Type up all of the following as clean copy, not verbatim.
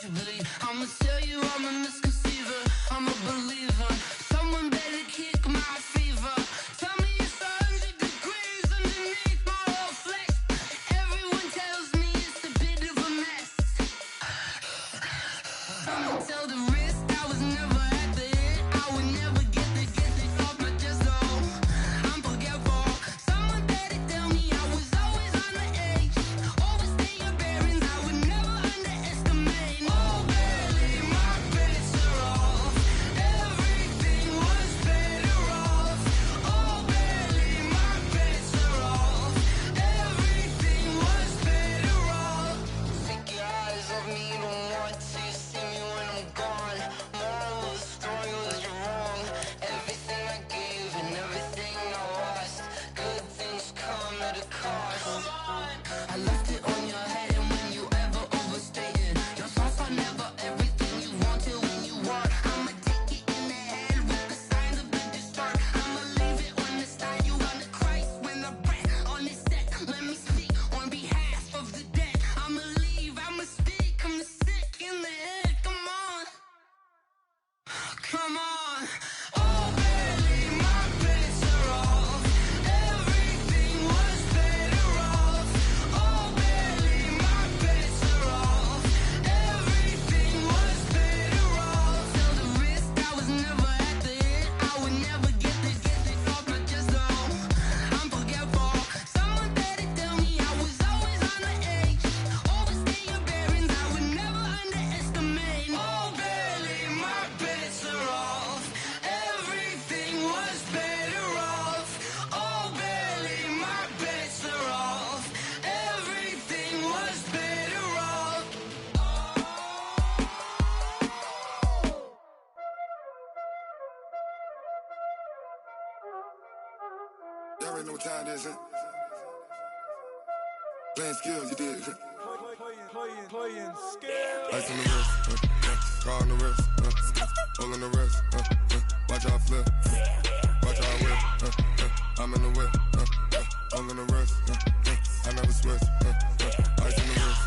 I'ma tell you I'm a misconceiver, I'm a believer. Someone better kick my fever. Tell me it's 100 degrees underneath my whole flesh. Everyone tells me it's a bit of a mess. I'ma tell the wrist I was never at the end. I would never get this off my chest though. I'm forgetful. Someone better tell me I was always on the edge. Overstay your bearings, I would never underestimate. Oh barely, my bets are off. Everything was better off. Oh barely, my bets are off. Everything was better off. Take your eyes off me, don't want to see me when I'm gone. Moral of the story was you're wrong. Everything I gave and everything I lost. Good things come at a cost. I left it on your head, and when you ever overstay it, your thoughts are never everything you want till when you want. I'ma take it in the head with the signs of the distort. I'ma leave it on the side. You on the Christ when the breath on this set. Let me speak on behalf of the dead. I'ma leave, I'ma speak. I'm the sick in the head. Come on, come on. Oh barely, my bets are off. Everything was better off. Oh barely, my bets are off. Everything was better off. Tell the wrist I was never at the end. I would never get this off my chest though. I'm forgetful. Someone better tell me I was always on the edge. Overstay your bearings, I would never underestimate. Oh barely, my bets are off. Everything was better off. Oh barely, my bets are off. Everything was better off. Y'all already know what time it is, huh? Playing skills, you did. Playing scared. Ice on the wrist, car on the wrist, hole on the wrist, watch out flip, watch out whip, I'm in the whip, hole on the wrist, I never switch, ice on the wrist,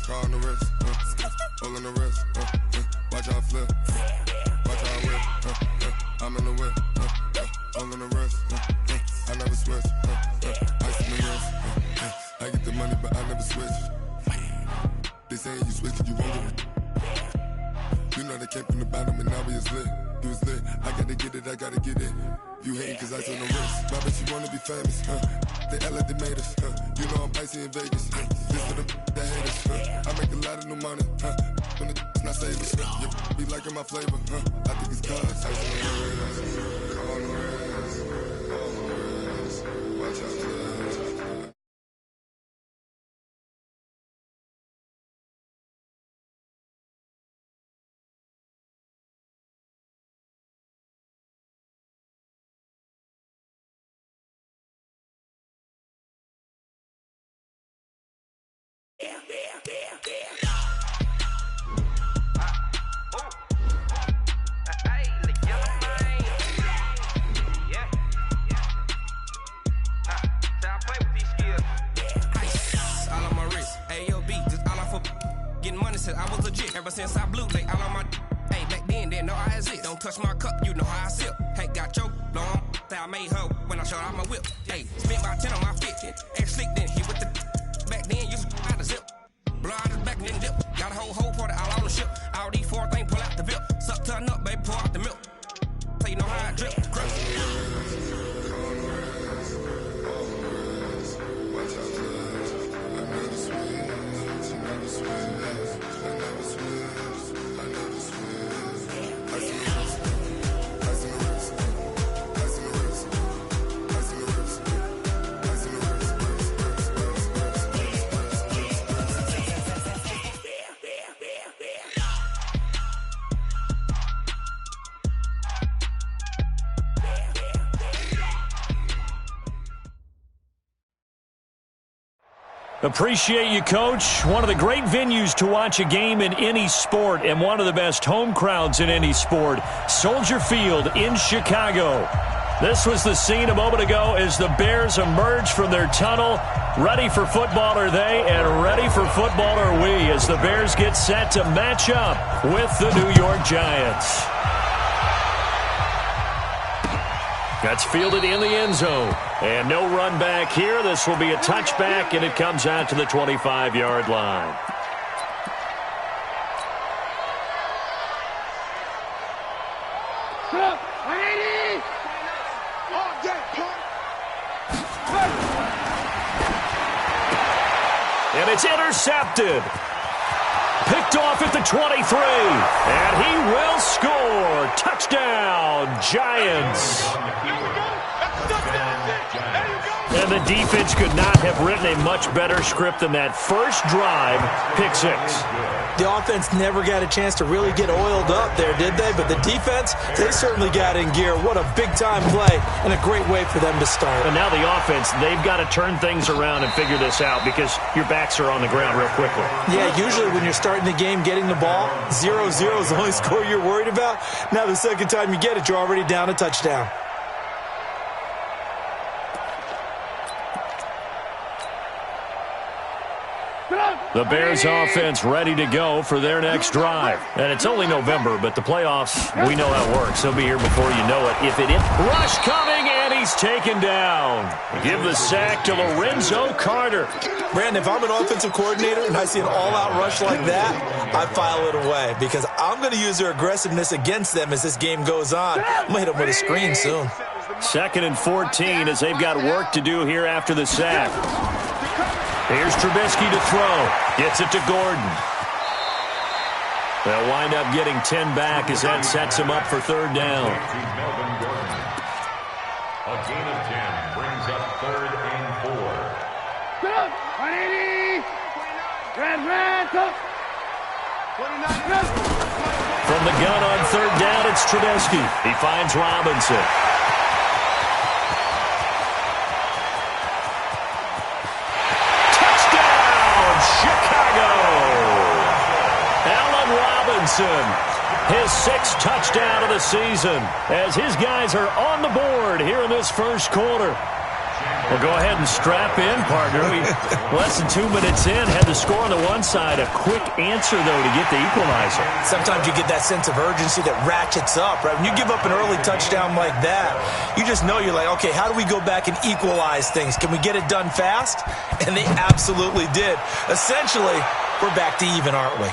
car on the wrist, hole on the wrist, watch out flip, watch out whip, I'm in the whip, hole on the wrist, I never switch, ice on the wrist, I get the money but I never switch. They saying you switch, you won't get it. You know they came from the bottom and now we is lit. You was lit, I gotta get it, I gotta get it. You hating cause ice on the wrist. My bitch, you wanna be famous, They act like they made us, You know I'm icy in Vegas, This for the that hate us, I make a lot of new money, When the not save us, You be liking my flavor, I think it's cause ice on the wrist, car on the wrist, all on the wrist, watch out for that. I was legit ever since I blew like all on my hey back then didn't know I exist. Don't touch my cup, you know how I sip. Hey, got your long that I made her when I showed out my whip. Hey, spent about 10 on my fit. Ex slick then he with the back then used to out the zip. Blow out his back and then dip. Got a whole party all on the ship. All these four things pull out the VIP. Suck turn up, baby, pour out the milk. So you know how I drip. Appreciate you, Coach. One of the great venues to watch a game in any sport and one of the best home crowds in any sport. Soldier Field in Chicago. This was the scene a moment ago as the Bears emerge from their tunnel. Ready for football are they, and ready for football are we as the Bears get set to match up with the New York Giants. That's fielded in the end zone. And no run back here. This will be a touchback, and it comes out to the 25-yard line. And it's intercepted. Picked off at the 23. And he will score. Touchdown, Giants. And the defense could not have written a much better script than that first drive, pick six. The offense never got a chance to really get oiled up there, did they? But the defense, they certainly got in gear. What a big-time play and a great way for them to start. And now the offense, they've got to turn things around and figure this out because your backs are on the ground real quickly. Yeah, usually when you're starting the game, getting the ball, 0-0 is the only score you're worried about. Now the second time you get it, you're already down a touchdown. The Bears offense ready to go for their next drive. And it's only November, but the playoffs, we know how it works. They'll be here before you know it. If it is, rush coming, and he's taken down. Give the sack to Lorenzo Carter. Brandon, if I'm an offensive coordinator and I see an all-out rush like that, I file it away because I'm going to use their aggressiveness against them as this game goes on. I'm going to hit them with a screen soon. 2nd and 14 as they've got work to do here after the sack. Here's Trubisky to throw. Gets it to Gordon. They'll wind up getting 10 back as that sets him up for third down. A gain of 10 brings up 3rd and 4. From the gun on third down, it's Trubisky. He finds Robinson. His 6th touchdown of the season as his guys are on the board here in this first quarter. Well, go ahead and strap in, partner. Less than 2 minutes in, had the score on the one side. A quick answer, though, to get the equalizer. Sometimes you get that sense of urgency that ratchets up, right? When you give up an early touchdown like that, you just know you're like, okay, how do we go back and equalize things? Can we get it done fast? And they absolutely did. Essentially, we're back to even, aren't we?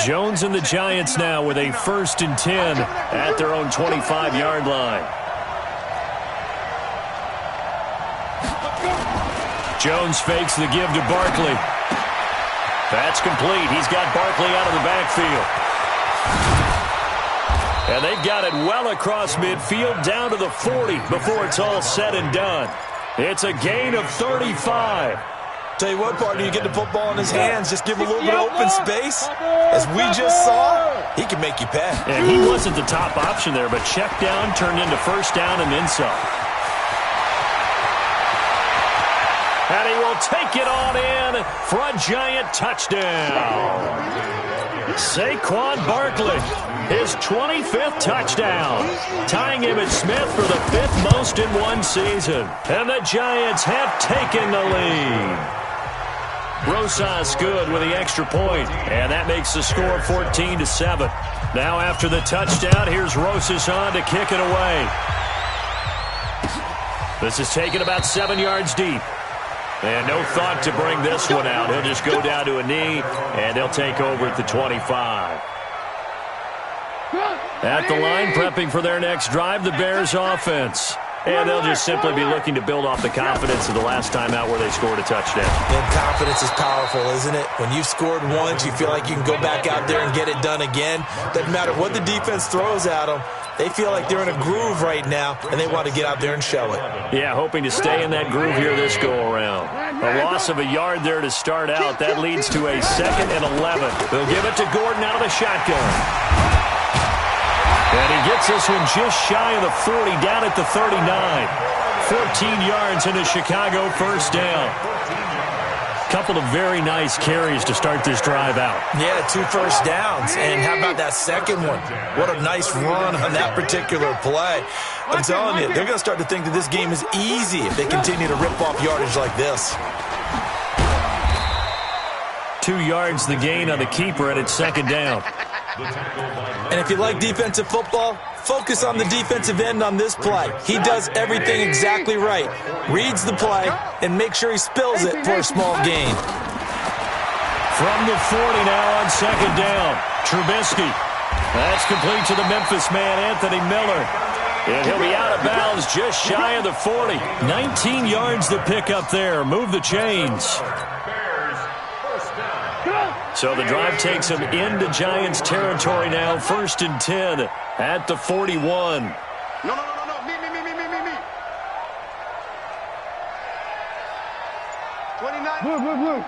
Jones and the Giants now with a 1st and 10 at their own 25-yard line. Jones fakes the give to Barkley. That's complete. He's got Barkley out of the backfield. And they've got it well across midfield down to the 40 before it's all said and done. It's a gain of 35. Tell you what, partner, you get the football in his hands, just give him a little bit of open space. As we just saw, he can make you pay. And he wasn't the top option there, but check down turned into first down and then some. And he will take it on in for a Giant touchdown. Saquon Barkley, his 25th touchdown, tying him at Smith for the 5th most in one season. And the Giants have taken the lead. Rosas good with the extra point, and that makes the score 14-7. Now after the touchdown, here's Rosas on to kick it away. This is taken about 7 yards deep. And no thought to bring this one out. He'll just go down to a knee, and they'll take over at the 25. At the line, prepping for their next drive, the Bears offense. And they'll just simply be looking to build off the confidence of the last time out where they scored a touchdown. And confidence is powerful, isn't it? When you've scored once, you feel like you can go back out there and get it done again. Doesn't matter what the defense throws at them. They feel like they're in a groove right now, and they want to get out there and show it. Yeah, hoping to stay in that groove here this go-around. A loss of a yard there to start out. That leads to a 2nd and 11. They'll give it to Gordon out of the shotgun. And he gets this one just shy of the 40, down at the 39. 14 yards into Chicago, first down. Couple of very nice carries to start this drive out. Yeah, 2 first downs. And how about that second one? What a nice run on that particular play. I'm telling you, they're going to start to think that this game is easy if they continue to rip off yardage like this. 2 yards the gain on the keeper, and it's second down. And if you like defensive football, focus on the defensive end on this play. He does everything exactly right. Reads the play and make sure he spills it for a small gain. From the 40 now on second down. Trubisky. That's complete to the Memphis man, Anthony Miller. And he'll be out of bounds just shy of the 40. 19 yards to pick up there. Move the chains. So the drive takes him into Giants territory now. 1st and 10 at the 41. No. Me. 29. Blue. 29.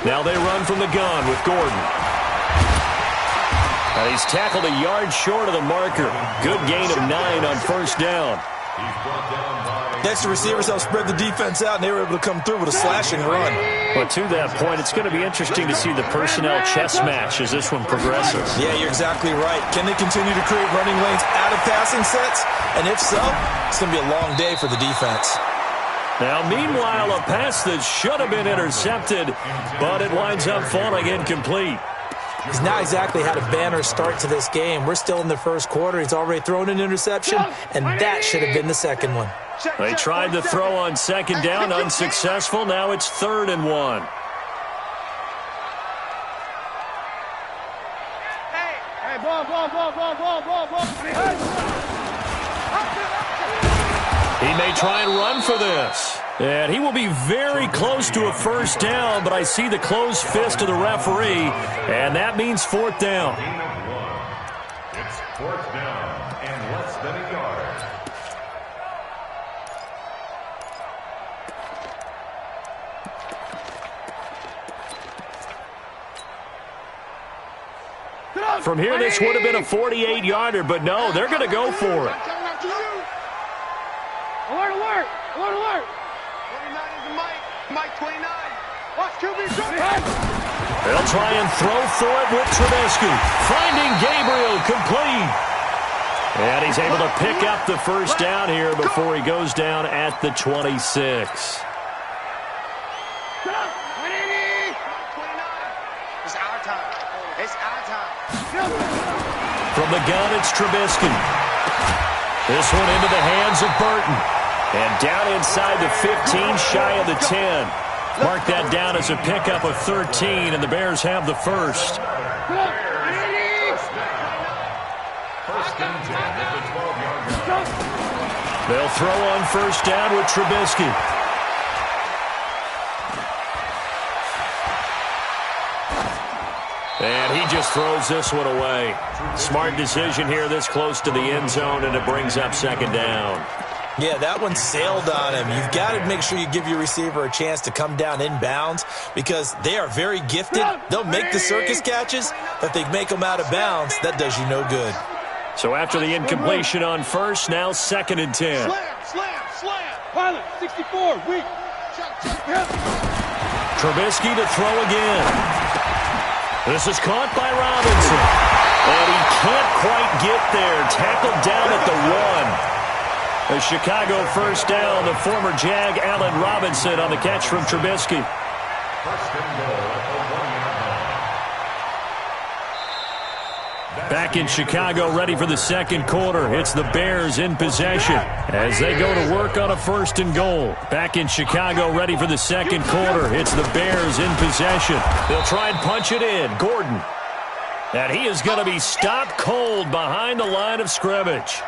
Now they run from the gun with Gordon. And he's tackled a yard short of the marker. Good gain of 9 on first down. Next, the receivers help spread the defense out, and they were able to come through with a slashing run. But to that point, it's going to be interesting to see the personnel chess match as this one progresses. Yeah, you're exactly right. Can they continue to create running lanes out of passing sets? And if so, it's going to be a long day for the defense. Now, meanwhile, a pass that should have been intercepted, but it winds up falling incomplete. He's not exactly had a banner start to this game. We're still in the first quarter. He's already thrown an interception, and that should have been the second one. They tried to throw on second down, unsuccessful. Now it's 3rd and 1. Hey, ball. He may try and run for this. And he will be very close to a first down, but I see the closed fist of the referee, and that means 4th down. It's 4th down and less than a yard. From here, this would have been a 48-yarder, but no, they're going to go for it. Alert. 29 is the Mike 29. Watch QB. They'll try and throw for it with Trubisky. Finding Gabriel complete. And he's able to pick up the first down here before he goes down at the 26. From the gun, it's Trubisky. This one into the hands of Burton. And down inside the 15, shy of the 10. Mark that down as a pickup of 13, and the Bears have the first. They'll throw on first down with Trubisky. And he just throws this one away. Smart decision here this close to the end zone, and it brings up second down. Yeah, that one sailed on him. You've got to make sure you give your receiver a chance to come down inbounds because they are very gifted. They'll make the circus catches, but if they make them out of bounds, that does you no good. So after the incompletion on first, now 2nd and 10. Slam. Pilot, 64, weak. Trubisky to throw again. This is caught by Robinson. And he can't quite get there. Tackled down at the 1. A Chicago first down. The former Jag, Allen Robinson, on the catch from Trubisky. First and goal at the 1-yard line. Back in Chicago, ready for the second quarter. It's the Bears in possession as they go to work on a 1st and goal. Back in Chicago, ready for the second quarter. It's the Bears in possession. They'll try and punch it in. Gordon. And he is going to be stopped cold behind the line of scrimmage.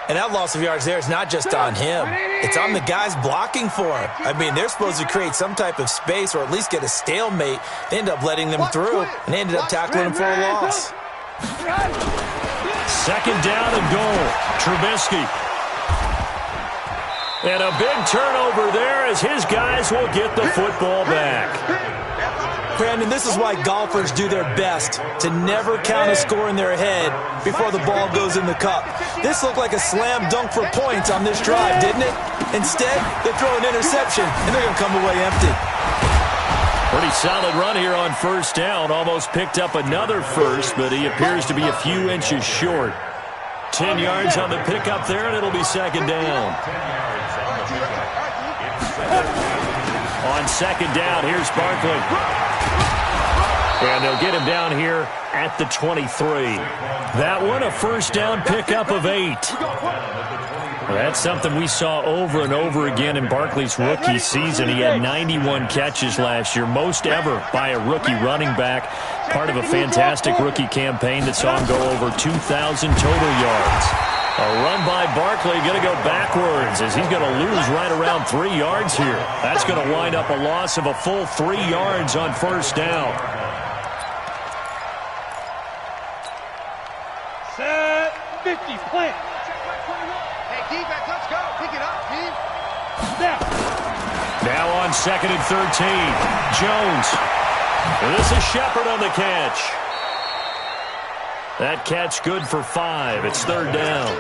And that loss of yards there is not just on him. It's on the guys blocking for him. I mean, they're supposed to create some type of space or at least get a stalemate. They end up letting them through, and they ended up tackling him for a loss. Second down and goal. Trubisky. And a big turnover there as his guys will get the football back. Brandon, this is why golfers do their best to never count a score in their head before the ball goes in the cup. This looked like a slam dunk for points on this drive, didn't it? Instead, they throw an interception, and they're going to come away empty. Pretty solid run here on first down. Almost picked up another first, but he appears to be a few inches short. 10 yards on the pickup there, and it'll be second down. On second down, here's Barkley. And they'll get him down here at the 23. That one, a first down pickup of 8. That's something we saw over and over again in Barkley's rookie season. He had 91 catches last year, most ever by a rookie running back, part of a fantastic rookie campaign that saw him go over 2,000 total yards. A run by Barkley going to go backwards as he's going to lose right around 3 yards here. That's going to wind up a loss of a full 3 yards on first down. Set 50, plant. Hey, defense, let's go. Pick it up, team. Snap. Now on second and 13, Jones. And this is Shepard on the catch. That catch good for 5. It's third down.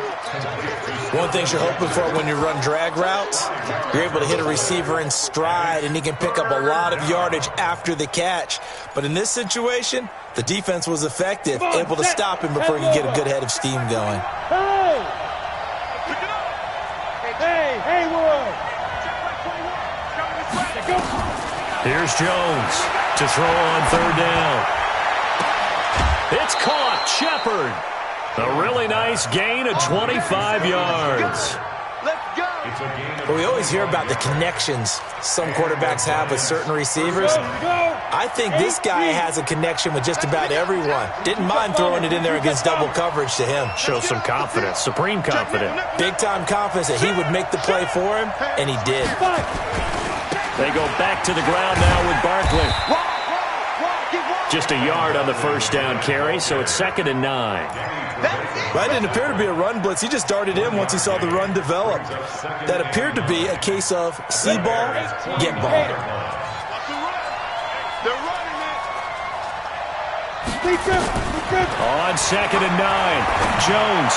One thing you're hoping for when you run drag routes, you're able to hit a receiver in stride, and he can pick up a lot of yardage after the catch. But in this situation, the defense was effective, able to stop him before he could get a good head of steam going. Hey! Hey, Haywood! Here's Jones to throw on third down. It's caught. Shepard. A really nice gain of 25 yards. Let's go! Well, we always hear about the connections some quarterbacks have with certain receivers. I think this guy has a connection with just about everyone. Didn't mind throwing it in there against double coverage to him. Shows some confidence, supreme confidence. Big-time confidence that he would make the play for him, and he did. They go back to the ground now with Barkley. Just a yard on the first down carry, so it's second and 9. That didn't appear to be a run blitz. He just darted in once he saw the run develop. That appeared to be a case of see ball, get ball. On second and 9, Jones.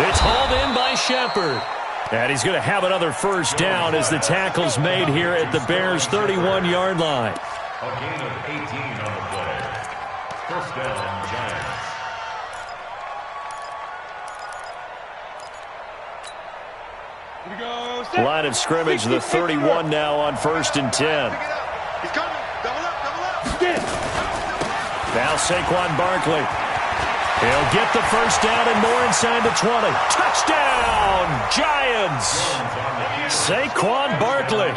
It's hauled in by Shepard. And he's going to have another first down as the tackle's made here at the Bears' 31-yard line. A gain of 18 on the play. First down, Giants. Line of scrimmage, the 31 now on first and 10. He's coming. Double up. Now Saquon Barkley. He'll get the first down and more inside the 20. Touchdown, Giants! Saquon Barkley,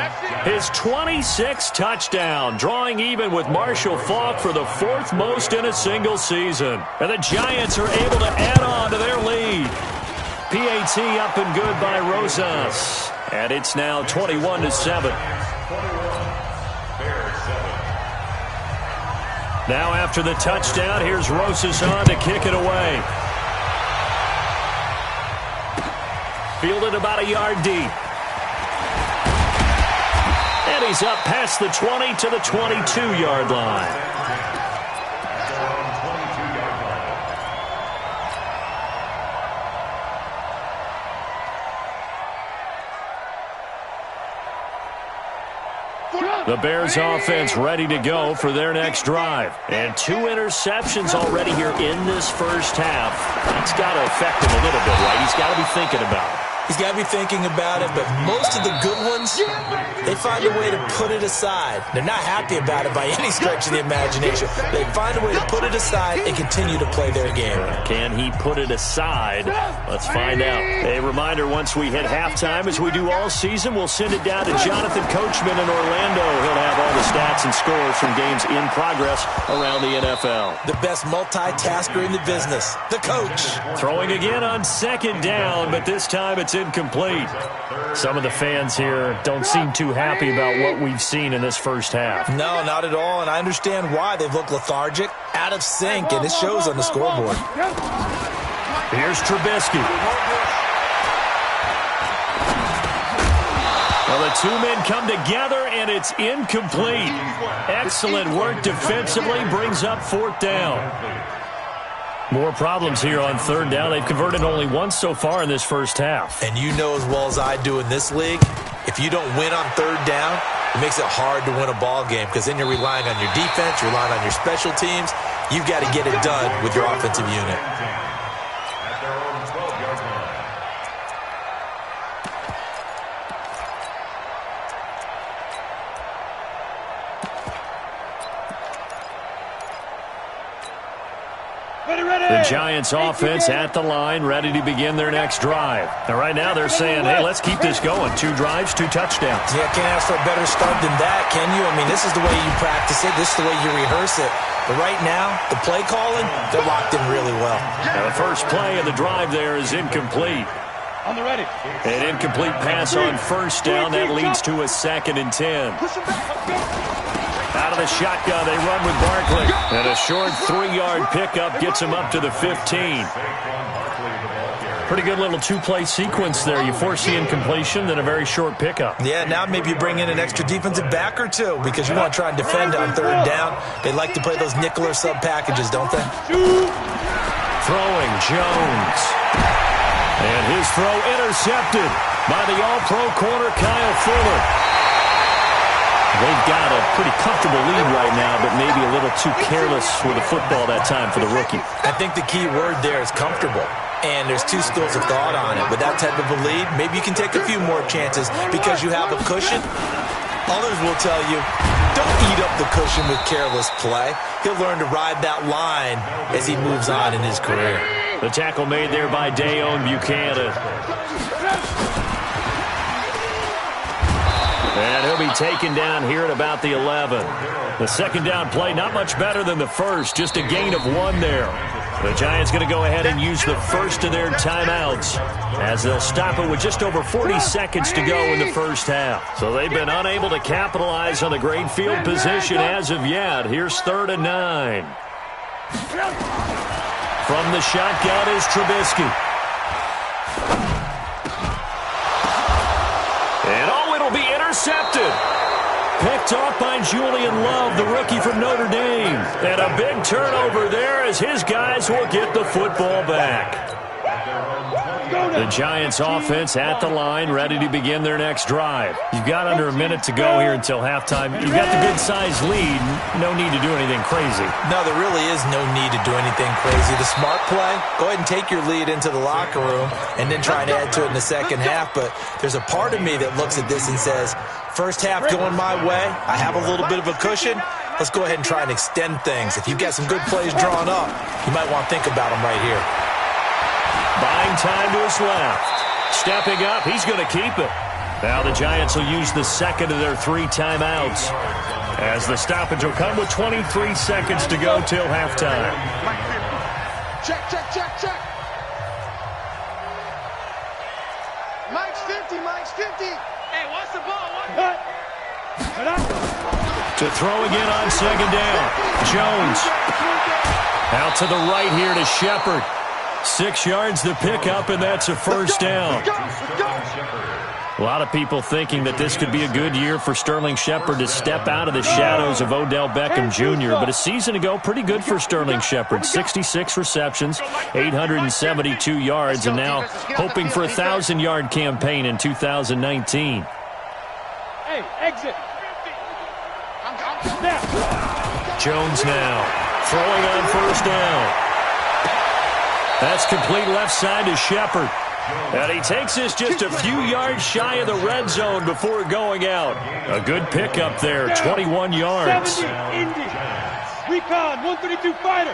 his 26th touchdown, drawing even with Marshall Faulk for the 4th most in a single season. And the Giants are able to add on to their lead. PAT up and good by Rosas. And it's now 21-7. Now after the touchdown, here's Rosas on to kick it away. Fielded about a yard deep. And he's up past the 20 to the 22-yard line. The Bears offense ready to go for their next drive. And 2 interceptions already here in this first half. That's got to affect him a little bit, right? He's got to be thinking about it. He's got to be thinking about it, but most of the good ones, they find a way to put it aside. They're not happy about it by any stretch of the imagination. They find a way to put it aside and continue to play their game. Can he put it aside? Let's find out. A reminder, once we hit halftime, as we do all season, we'll send it down to Jonathan Coachman in Orlando. He'll have all the stats and scores from games in progress around the NFL. The best multitasker in the business, the coach. Throwing again on second down, but this time it's incomplete. Some of the fans here don't seem too happy about what we've seen in this first half. No, not at all, and I understand why. They've looked lethargic, out of sync, and it shows on the scoreboard. Here's Trubisky. Well, the two men come together, and it's incomplete. Excellent work defensively, brings up fourth down. More problems here on third down. They've converted only once so far in this first half. And you know as well as I do in this league, if you don't win on third down, it makes it hard to win a ball game because then you're relying on your defense, you're relying on your special teams. You've got to get it done with your offensive unit. The Giants offense at the line, ready to begin their next drive. And right now they're saying, hey, let's keep this going. 2 drives, 2 touchdowns. Yeah, can't ask for a better start than that, can you? I mean, this is the way you practice it. This is the way you rehearse it. But right now, the play calling, they're locked in really well. Now the first play of the drive there is incomplete. On the ready. An incomplete pass on first down. That leads to a 2nd and 10. Out of the shotgun, they run with Barkley. And a short 3-yard pickup gets him up to the 15. Pretty good little 2-play sequence there. You force the incompletion, then a very short pickup. Yeah, now maybe you bring in an extra defensive back or two because you want to try and defend on third down. They like to play those nickel or sub packages, don't they? Throwing, Jones. And his throw intercepted by the all-pro corner, Kyle Fuller. They've got a pretty comfortable lead right now, but maybe a little too careless with the football that time for the rookie. I think the key word there is comfortable. And there's 2 schools of thought on it. With that type of a lead, maybe you can take a few more chances because you have a cushion. Others will tell you, don't eat up the cushion with careless play. He'll learn to ride that line as he moves on in his career. The tackle made there by Dayon Buchanan. And he'll be taken down here at about the 11. The second down play, not much better than the first, just a gain of 1 there. The Giants going to go ahead and use the first of their timeouts as they'll stop it with just over 40 seconds to go in the first half. So they've been unable to capitalize on the great field position as of yet. Here's 3rd and 9. From the shotgun is Trubisky. And it'll be intercepted. Picked off by Julian Love, the rookie from Notre Dame. And a big turnover there as his guys will get the football back. The Giants offense at the line, ready to begin their next drive. You've got under a minute to go here until halftime. You've got the good-sized lead. No need to do anything crazy. No, there really is no need to do anything crazy. The smart play, go ahead and take your lead into the locker room and then try and add to it in the second half. But there's a part of me that looks at this and says, first half going my way, I have a little bit of a cushion. Let's go ahead and try and extend things. If you've got some good plays drawn up, you might want to think about them right here. Buying time to his left. Stepping up, he's going to keep it. Now the Giants will use the second of their 3 timeouts as the stoppage will come with 23 seconds to go till halftime. Check. Mike's 50. Hey, what's the ball? To throw again on second down. Jones. Out to the right here to Shepard. 6 yards the pickup, and that's a first down. A lot of people thinking that this could be a good year for Sterling Shepard to step out of the shadows of Odell Beckham Jr., but a season ago, pretty good for Sterling Shepard. 66 receptions, 872 yards, and now hoping for a 1,000-yard campaign in 2019. Hey, exit. Jones now throwing on first down. That's complete left side to Shepard. And he takes this just a few yards shy of the red zone before going out. A good pickup there, 21 yards. Recon, 132 fighter.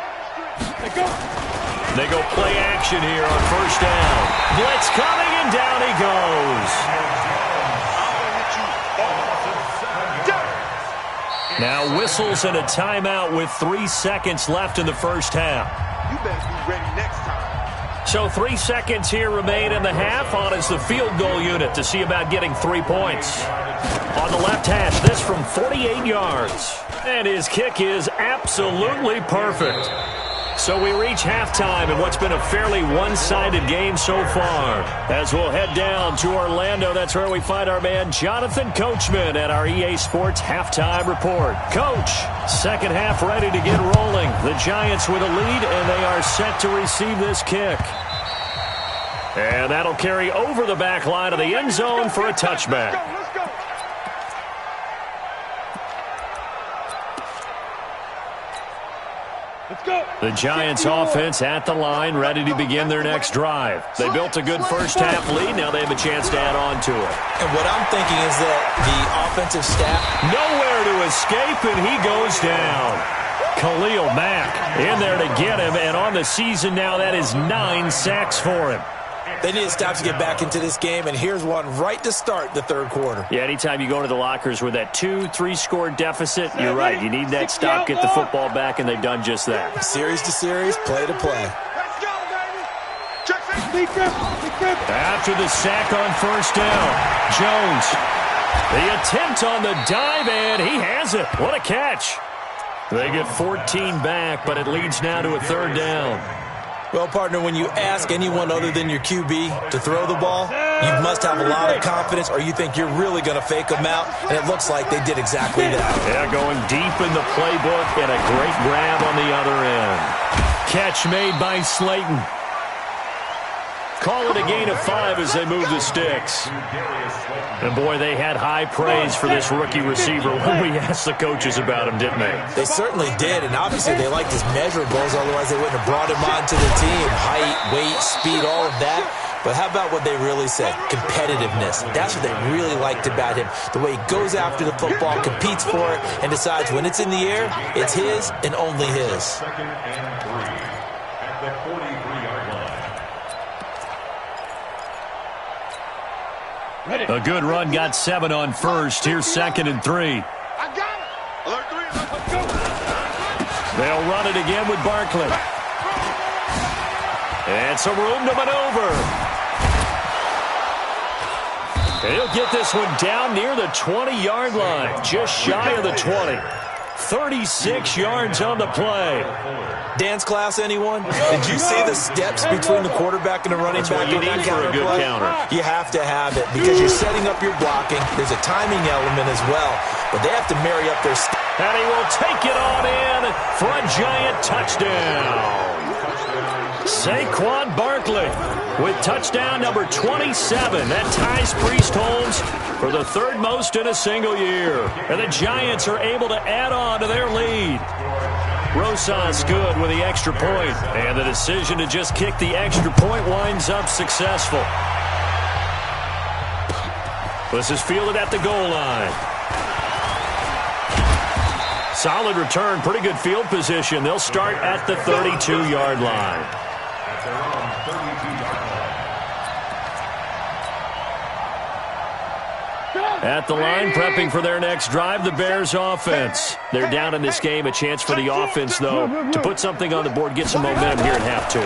They go play action here on first down. Blitz coming, and down he goes. Now whistles and a timeout with 3 seconds left in the first half. You better be ready next time. So 3 seconds here remain in the half. On is the field goal unit to see about getting 3 points. On the left hash, this from 48 yards. And his kick is absolutely perfect. So we reach halftime in what's been a fairly one-sided game so far. As we'll head down to Orlando, that's where we find our man Jonathan Coachman at our EA Sports Halftime Report. Coach, second half ready to get rolling. The Giants with a lead, and they are set to receive this kick. And that'll carry over the back line of the end zone for a touchback. Let's go. Let's go. The Giants offense at the line, ready to begin their next drive. They built a good first half lead. Now they have a chance to add on to it. And what I'm thinking is that the offensive staff... Nowhere to escape, and he goes down. Khalil Mack in there to get him, and on the season now, that is 9 sacks for him. They need to stop to get back into this game, and here's one right to start the third quarter. Yeah, anytime you go into the lockers with that 2-3 score deficit, you're right. You need that stop, get the football back, and they've done just that. Series to series, play to play. Let's go, baby. Check it. After the sack on first down, Jones. The attempt on the dive, and he has it. What a catch. They get 14 back, but it leads now to a third down. Well, partner, when you ask anyone other than your QB to throw the ball, you must have a lot of confidence, or you think you're really going to fake them out, and it looks like they did exactly that. Yeah, going deep in the playbook, and a great grab on the other end. Catch made by Slayton. Call it a gain of 5 as they move the sticks. And, boy, they had high praise for this rookie receiver when we asked the coaches about him, didn't they? They certainly did, and obviously they liked his measurables, otherwise they wouldn't have brought him onto the team. Height, weight, speed, all of that. But how about what they really said? Competitiveness. That's what they really liked about him. The way he goes after the football, competes for it, and decides when it's in the air, it's his and only his. Second and 3 at the 43-yard line. A good run, got 7 on first. Here's second and 3. I got it. Alert 3. Let's go. They'll run it again with Barkley. And some room to maneuver. He'll get this one down near the 20-yard line, just shy of the 20. 36 yards on the play. Dance class, anyone? Did you see the steps between the quarterback and the running back you on that need for a good counter. You have to have it because you're setting up your blocking. There's a timing element as well, but they have to marry up their steps. And he will take it on in for a Giant touchdown. Saquon Barkley with touchdown number 27. That ties Priest Holmes for the third most in a single year. And the Giants are able to add on to their lead. Rosas good with the extra point. And the decision to just kick the extra point winds up successful. This is fielded at the goal line. Solid return, pretty good field position. They'll start at the 32-yard line. At their own 32-yard line. At the line, prepping for their next drive, the Bears offense. They're down in this game. A chance for the offense, though, to put something on the board, get some momentum here at half 2.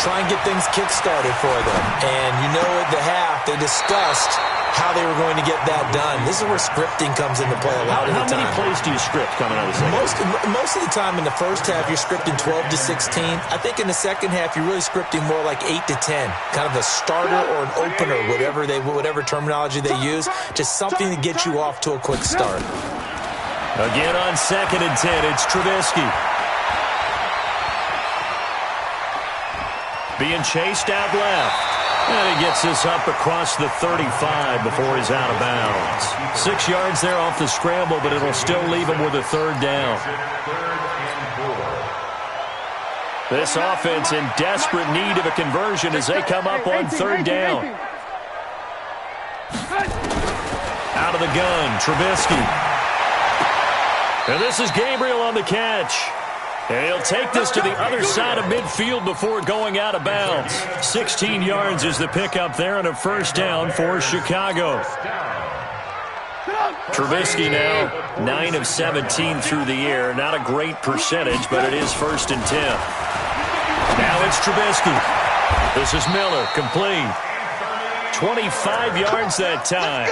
Try and get things kick-started for them. And you know at the half, they discussed how they were going to get that done. This is where scripting comes into play a lot of the time. How many plays do you script coming out of the second? Most of the time in the first half, you're scripting 12 to 16. I think in the second half, you're really scripting more like 8 to 10. Kind of a starter or an opener, whatever terminology they use. Just something to get you off to a quick start. Again on second and 10, it's Trubisky. Being chased out left. And he gets this up across the 35 before he's out of bounds. 6 yards there off the scramble, but it'll still leave him with a third down. This offense in desperate need of a conversion as they come up on third down. Out of the gun, Trubisky. And this is Gabriel on the catch. And he'll take this to the other side of midfield before going out of bounds. 16 yards is the pickup there and a first down for Chicago. Trubisky now 9 of 17 through the air. Not a great percentage, but it is first and 10. Now it's Trubisky. This is Miller, complete. 25 yards that time.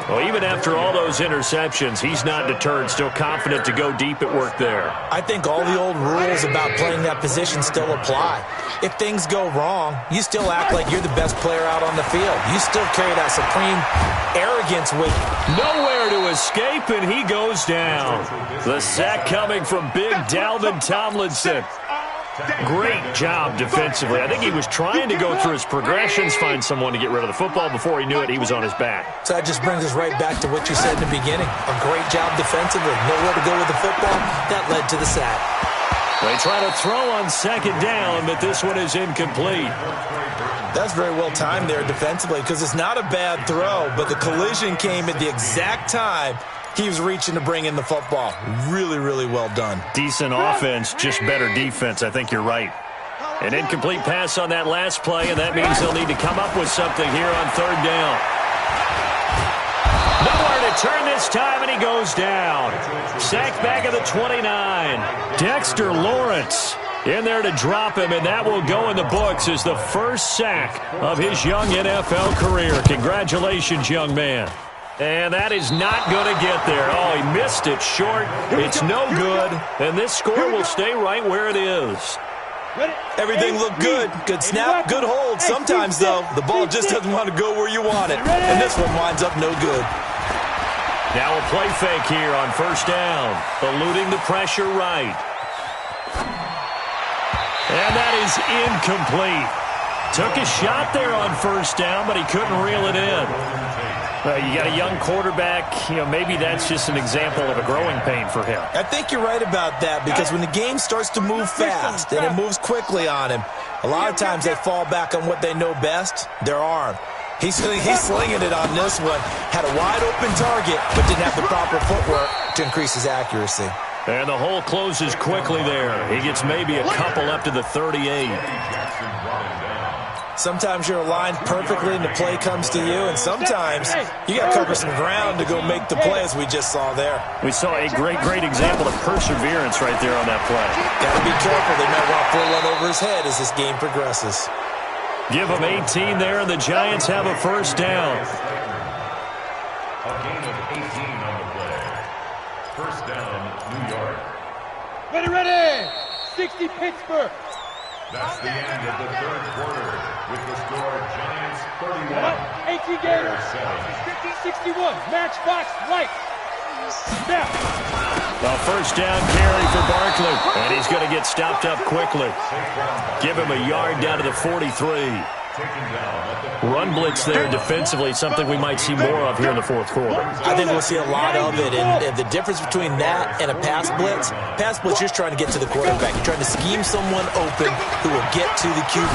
Well, even after all those interceptions, he's not deterred, still confident to go deep at work there. I think all the old rules about playing that position still apply. If things go wrong, you still act like you're the best player out on the field. You still carry that supreme arrogance with you. Nowhere to escape, and he goes down. The sack coming from big Dalvin Tomlinson. Great job defensively. I think he was trying to go through his progressions, find someone to get rid of the football. Before he knew it, he was on his back. So that just brings us right back to what you said in the beginning. A great job defensively. Nowhere to go with the football. That led to the sack. They try to throw on second down, but this one is incomplete. That's very well timed there defensively because it's not a bad throw, but the collision came at the exact time he was reaching to bring in the football. Really, really well done. Decent offense, just better defense. I think you're right. An incomplete pass on that last play, and that means they'll need to come up with something here on third down. Nowhere to turn this time, and he goes down. Sacked back at the 29. Dexter Lawrence in there to drop him, and that will go in the books as the first sack of his young NFL career. Congratulations, young man. And that is not going to get there. Oh, he missed it short. It's no good, and this score will stay right where it is. Everything looked good. Good snap, good hold. Sometimes, though, the ball just doesn't want to go where you want it, and this one winds up no good. Now a play fake here on first down, eluding the pressure right. And that is incomplete. Took a shot there on first down, but he couldn't reel it in. You got a young quarterback, maybe that's just an example of a growing pain for him. I think you're right about that because when the game starts to move fast and it moves quickly on him, a lot of times they fall back on what they know best, their arm. He's slinging it on this one. Had a wide-open target, but didn't have the proper footwork to increase his accuracy. And the hole closes quickly there. He gets maybe a couple up to the 38. Sometimes you're aligned perfectly and the play comes to you, and sometimes you got to cover some ground to go make the play, as we just saw there. We saw a great example of perseverance right there on that play. Got to be careful. They might want to pull one over his head as this game progresses. Give him 18 there, and the Giants have a first down. A gain of 18 on the play. First down, New York. Ready! 60 Pittsburgh. That's the end of the third quarter with the score Giants 31. 18 Gators. 61. Matchbox White. Snap. A first down carry for Barkley, and he's going to get stopped up quickly. Give him a yard down to the 43. Run blitz there defensively, something we might see more of here in the fourth quarter. I think we'll see a lot of it, and the difference between that and a pass blitz, you're trying to get to the quarterback. You're trying to scheme someone open who will get to the QB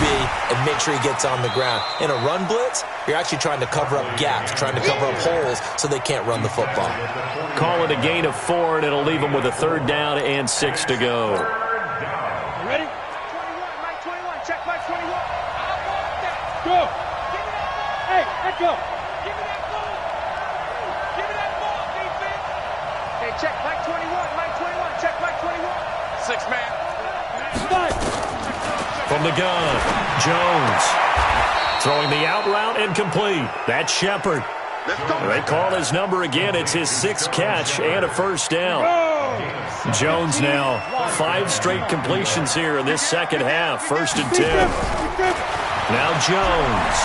and make sure he gets on the ground. In a run blitz, you're actually trying to cover up gaps, trying to cover up holes so they can't run the football. Call it a gain of 4, and it'll leave them with a third down and 6 to go. Ready? 21, Mike 21, check Mike 21. Go. Give me that ball. Hey, let go. Give me that ball. Give me that ball, defense. Hey, check Mike 21, Mike 21, check Mike 21. 6 man. 5. From the gun, Jones. Throwing the out route incomplete. That's Shepard. They call his number again. It's his 6th catch and a first down. Jones now 5 straight completions here in this second half. 1st and 10. Now Jones.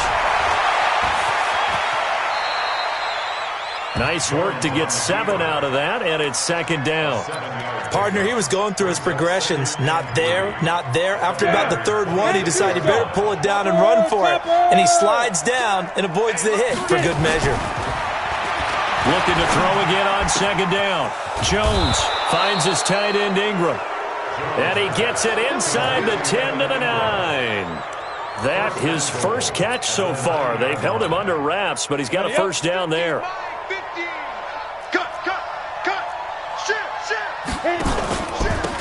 Nice work to get 7 out of that, and it's 2nd down. Partner, he was going through his progressions. Not there, not there. After about the 3rd one, he decided he better pull it down and run for it. And he slides down and avoids the hit for good measure. Looking to throw again on 2nd down. Jones finds his tight end Ingram. And he gets it inside the 10 to the 9. That his first catch so far. They've held him under wraps, but he's got a first down there.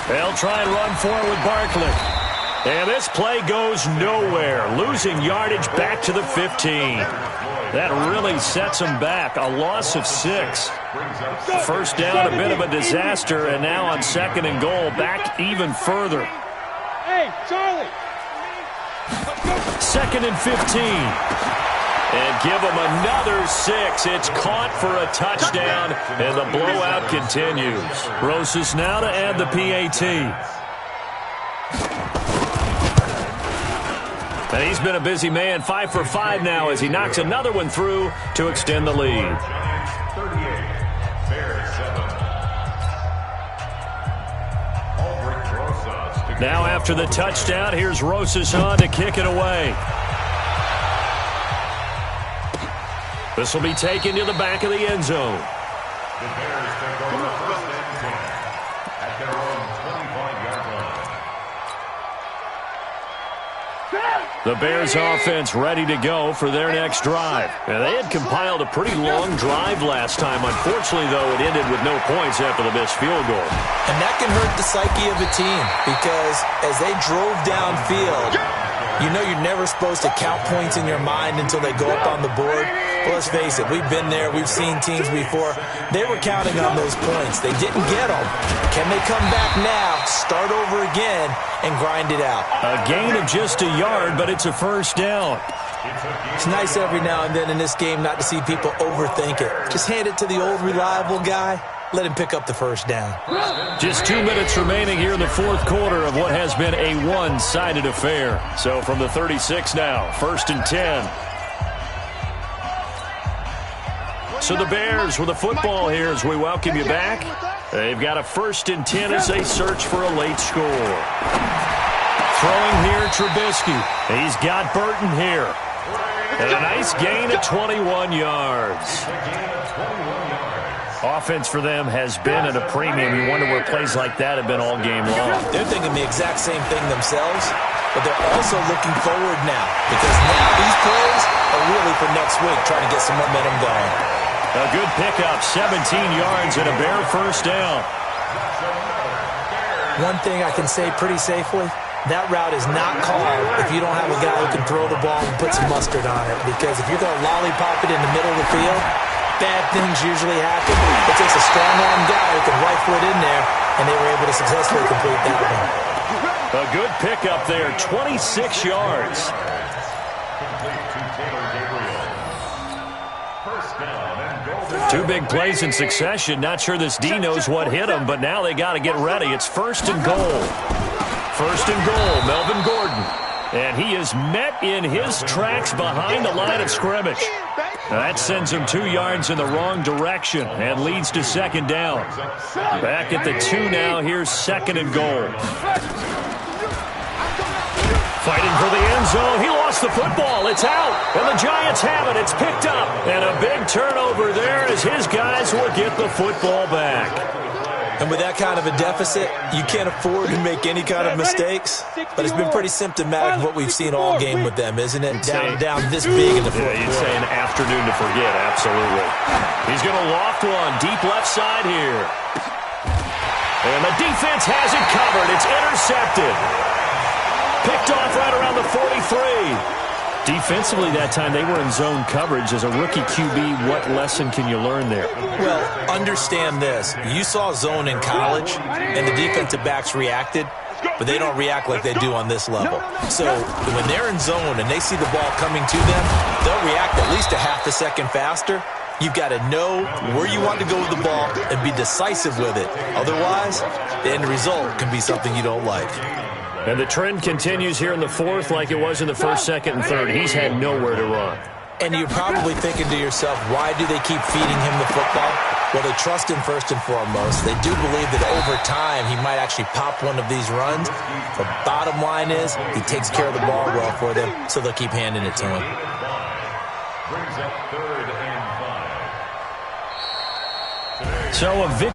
They'll try and run for it with Barkley. And this play goes nowhere. Losing yardage back to the 15. That really sets him back. A loss of 6. First down, a bit of a disaster. And now on 2nd and goal, back even further. Hey, Charlie. 2nd and 15. And give them another 6. It's caught for a touchdown, and the blowout continues. Rosas now to add the PAT. And he's been a busy man, 5 for 5 now as he knocks another one through to extend the lead. Now after the touchdown, here's Rosas on to kick it away. This will be taken to the back of the end zone. The Bears take over 1st and 10 at their own 25-yard line. The Bears offense ready to go for their next drive. And they had compiled a pretty long drive last time. Unfortunately, though, it ended with no points after the missed field goal. And that can hurt the psyche of a team because as they drove downfield, you know you're never supposed to count points in your mind until they go up on the board. Well, let's face it, we've been there. We've seen teams before. They were counting on those points. They didn't get them. Can they come back now, start over again, and grind it out? A gain of just a yard, but it's a first down. It's nice every now and then in this game not to see people overthink it. Just hand it to the old reliable guy. Let him pick up the first down. Just 2 minutes remaining here in the fourth quarter of what has been a one-sided affair. So from the 36 now, 1st and 10. So the Bears with the football here as we welcome you back. They've got a 1st and 10 as they search for a late score. Throwing here, Trubisky. He's got Burton here. And a nice gain of 21 yards. Offense for them has been at a premium. You wonder where plays like that have been all game long. They're thinking the exact same thing themselves, but they're also looking forward now because now these plays are really for next week, trying to get some momentum going. A good pickup, 17 yards and a Bear first down. One thing I can say pretty safely, that route is not called if you don't have a guy who can throw the ball and put some mustard on it, because if you're going to lollipop it in the middle of the field, bad things usually happen. It takes a strong-arm guy who can rifle it in there, and they were able to successfully complete that one. A good pickup there, 26 yards. Two big plays in succession. Not sure this D knows what hit him, but now they got to get ready. It's 1st and goal. 1st and goal, Melvin Gordon. And he is met in his tracks behind the line of scrimmage. That sends him 2 yards in the wrong direction and leads to 2nd down. Back at the 2 now. Here's 2nd and goal. Fighting for the end zone. He lost the football. It's out. And the Giants have it. It's picked up. And a big turnover there as his guys will get the football back. And with that kind of a deficit, you can't afford to make any kind of mistakes. But it's been pretty symptomatic of what we've seen all game with them, isn't it? Down this big in the fourth quarter. You'd say an afternoon to forget, absolutely. He's going to loft one, deep left side here. And the defense has it covered. It's intercepted. Picked off right around the 43. Defensively that time, they were in zone coverage. As a rookie QB, what lesson can you learn there? Well, understand this. You saw zone in college, and the defensive backs reacted, but they don't react like they do on this level. So when they're in zone and they see the ball coming to them, they'll react at least a half a second faster. You've got to know where you want to go with the ball and be decisive with it. Otherwise, the end result can be something you don't like. And the trend continues here in the fourth like it was in the first, second, and third. He's had nowhere to run. And you're probably thinking to yourself, why do they keep feeding him the football? Well, they trust him first and foremost. They do believe that over time he might actually pop one of these runs. The bottom line is he takes care of the ball well for them, so they'll keep handing it to him. Brings up 3rd and 5. So a victory.